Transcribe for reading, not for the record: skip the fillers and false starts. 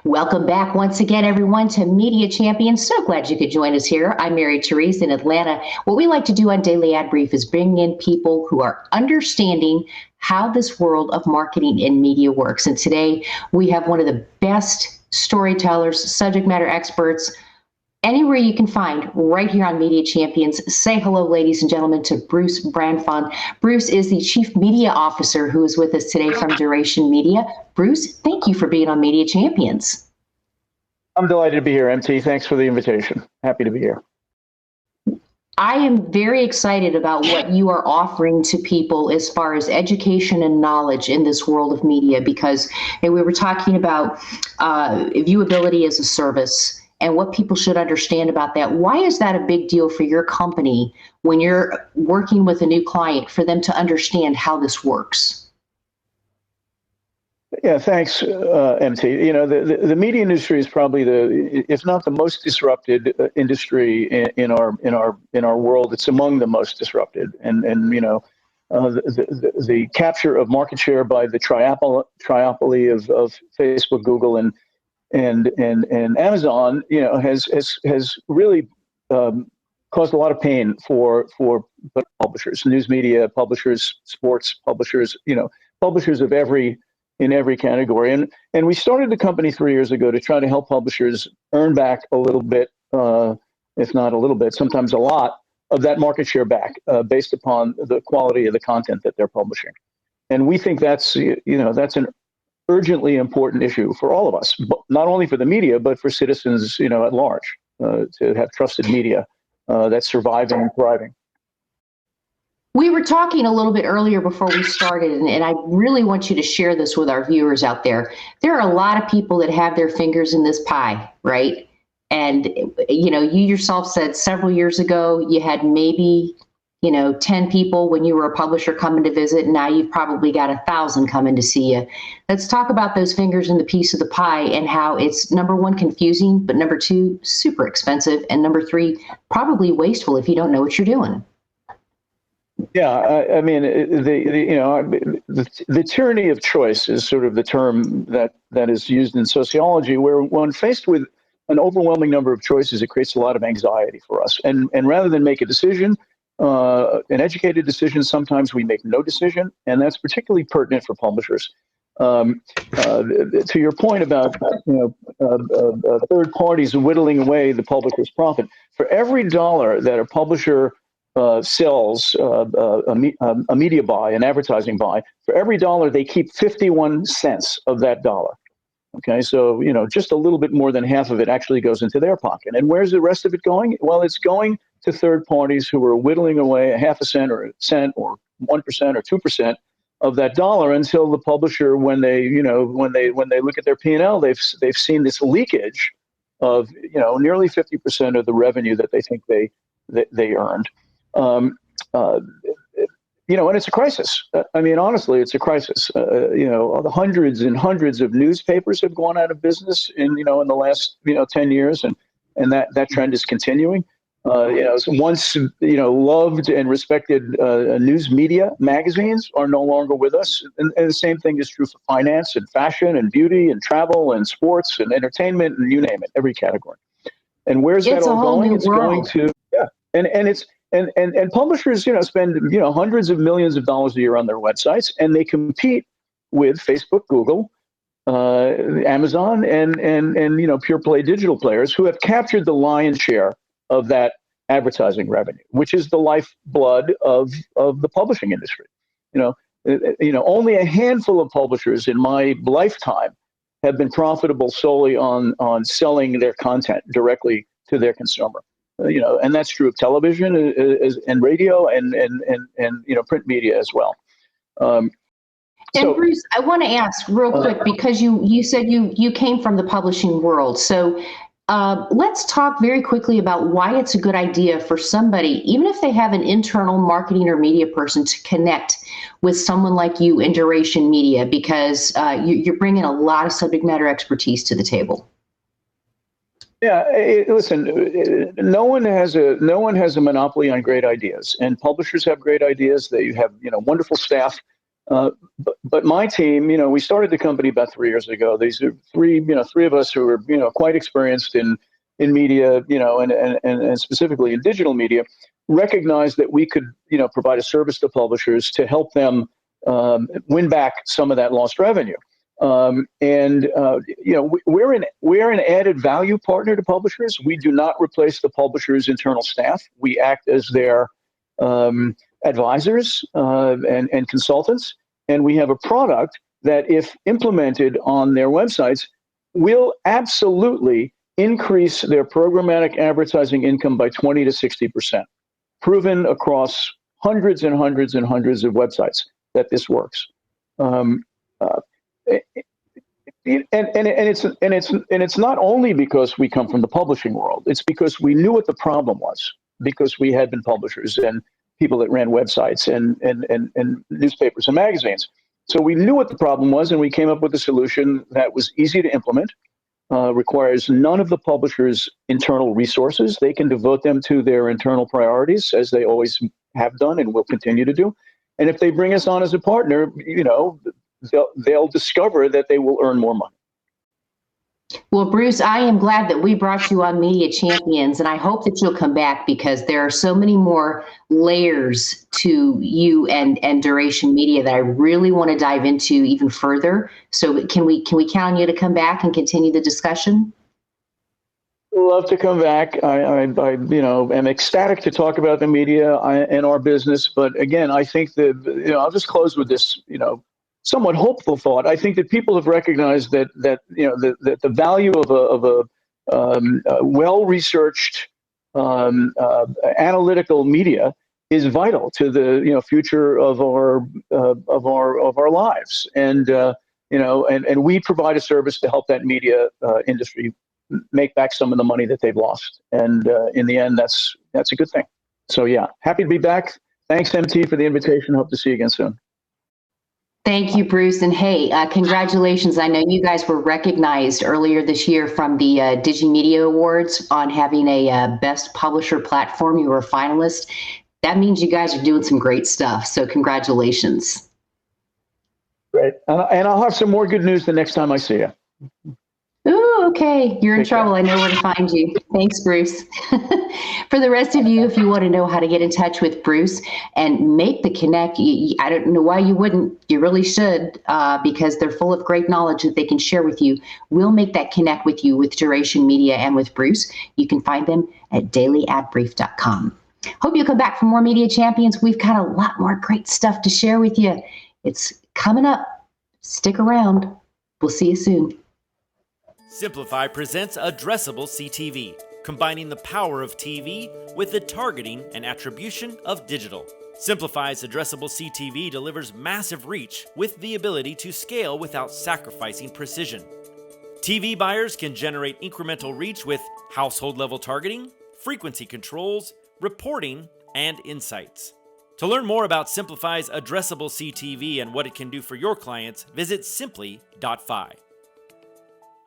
Welcome back once again, everyone, to Media Champions. So glad you could join us here. I'm Mary Therese in Atlanta. What we like to do on Daily Ad Brief is bring in people who are understanding how this world of marketing and media works. And today we have one of the best storytellers, subject matter experts, anywhere you can find, right here on Media Champions. Say hello, ladies and gentlemen, to Bruce Brandfon. Bruce is the Chief Media Officer who is with us today from Duration Media. Bruce, thank you for being on Media Champions. I'm delighted to be here, MT. Thanks for the invitation. Happy to be here. I am very excited about what you are offering to people as far as education and knowledge in this world of media, because we were talking about viewability as a service and what people should understand about that. Why is that a big deal for your company when you're working with a new client, for them to understand how this works? Yeah, thanks, MT. You know, the media industry is probably if not the most disrupted industry in our world. It's among the most disrupted, and you know, the capture of market share by the triopoly of Facebook, Google, and Amazon, you know, has really caused a lot of pain for publishers, news media publishers, sports publishers, you know, publishers in every category. And we started the company 3 years ago to try to help publishers earn back a little bit, if not a little bit, sometimes a lot of that market share back, based upon the quality of the content that they're publishing. And we think that's an urgently important issue for all of us, but not only for the media, but for citizens, you know, at large, to have trusted media that's surviving and thriving. We were talking a little bit earlier before we started, and I really want you to share this with our viewers out there. There are a lot of people that have their fingers in this pie, right? And, you know, you yourself said several years ago, you had maybe, 10 people when you were a publisher coming to visit, and now you've probably got 1,000 coming to see you. Let's talk about those fingers in the piece of the pie and how it's, number one, confusing, but number two, super expensive, and number three, probably wasteful if you don't know what you're doing. Yeah, I mean, the tyranny of choice is sort of the term that is used in sociology, where when faced with an overwhelming number of choices, it creates a lot of anxiety for us. And rather than make a decision, an educated decision, sometimes we make no decision, and that's particularly pertinent for publishers. To your point about third parties whittling away the publisher's profit, for every dollar that a publisher sells a media buy, an advertising buy, for every dollar they keep 51 cents of that dollar. Okay, so just a little bit more than half of it actually goes into their pocket. And where's the rest of it going? Well, it's going to third parties who are whittling away a half a cent or a cent or 1% or 2% of that dollar, until the publisher, when they look at their P&L, they've seen this leakage of nearly 50% of the revenue that they think they earned. And it's a crisis. I mean, honestly, it's a crisis. The hundreds and hundreds of newspapers have gone out of business in the last 10 years, and that trend is continuing. Once loved and respected news media magazines are no longer with us, and the same thing is true for finance and fashion and beauty and travel and sports and entertainment and you name it, every category. And where's that all going? It's going to And publishers, spend hundreds of millions of dollars a year on their websites, and they compete with Facebook, Google, Amazon, and pure play digital players who have captured the lion's share of that advertising revenue, which is the lifeblood of the publishing industry. Only a handful of publishers in my lifetime have been profitable solely on selling their content directly to their consumer. And that's true of television and radio and print media as well. And Bruce, I want to ask real quick, because you said you came from the publishing world. So let's talk very quickly about why it's a good idea for somebody, even if they have an internal marketing or media person, to connect with someone like you in Duration Media, because you're bringing a lot of subject matter expertise to the table. Yeah, listen. No one has a monopoly on great ideas, and publishers have great ideas. They have wonderful staff But my team, we started the company about 3 years ago. These are three of us who are, quite experienced in media, and specifically in digital media, recognized that we could, provide a service to publishers to help them win back some of that lost revenue. We're an added value partner to publishers. We do not replace the publisher's internal staff. We act as their advisors and consultants. And we have a product that, if implemented on their websites, will absolutely increase their programmatic advertising income by 20 to 60%. Proven across hundreds and hundreds and hundreds of websites that this works. And it's not only because we come from the publishing world. It's because we knew what the problem was, because we had been publishers and people that ran websites and newspapers and magazines. So we knew what the problem was, and we came up with a solution that was easy to implement, requires none of the publishers' internal resources. They can devote them to their internal priorities, as they always have done and will continue to do. And if they bring us on as a partner, they'll discover that they will earn more money. Well, Bruce, I am glad that we brought you on Media Champions, and I hope that you'll come back, because there are so many more layers to you and Duration Media that I really want to dive into even further. So can we count on you to come back and continue the discussion? Love to come back. I am ecstatic to talk about the media and our business. But again, I think that, I'll just close with this, somewhat hopeful thought. I think that people have recognized that the value of a well-researched analytical media is vital to the future of our lives, and we provide a service to help that media industry make back some of the money that they've lost, and in the end, that's a good thing. So yeah, happy to be back. Thanks, MT, for the invitation. Hope to see you again soon. Thank you, Bruce. And hey, congratulations. I know you guys were recognized earlier this year from the Digimedia Awards on having a Best Publisher Platform. You were a finalist. That means you guys are doing some great stuff. So congratulations. Great. And I'll have some more good news the next time I see you. Ooh, okay. You're in trouble. I know where to find you. Thanks, Bruce. For the rest of you, if you want to know how to get in touch with Bruce and make the connect, I don't know why you wouldn't. You really should, because they're full of great knowledge that they can share with you. We'll make that connect with you with Duration Media and with Bruce. You can find them at dailyadbrief.com. Hope you'll come back for more Media Champions. We've got a lot more great stuff to share with you. It's coming up. Stick around. We'll see you soon. Simplify presents Addressable CTV, combining the power of TV with the targeting and attribution of digital. Simplify's Addressable CTV delivers massive reach with the ability to scale without sacrificing precision. TV buyers can generate incremental reach with household-level targeting, frequency controls, reporting, and insights. To learn more about Simplify's Addressable CTV and what it can do for your clients, visit simply.fi.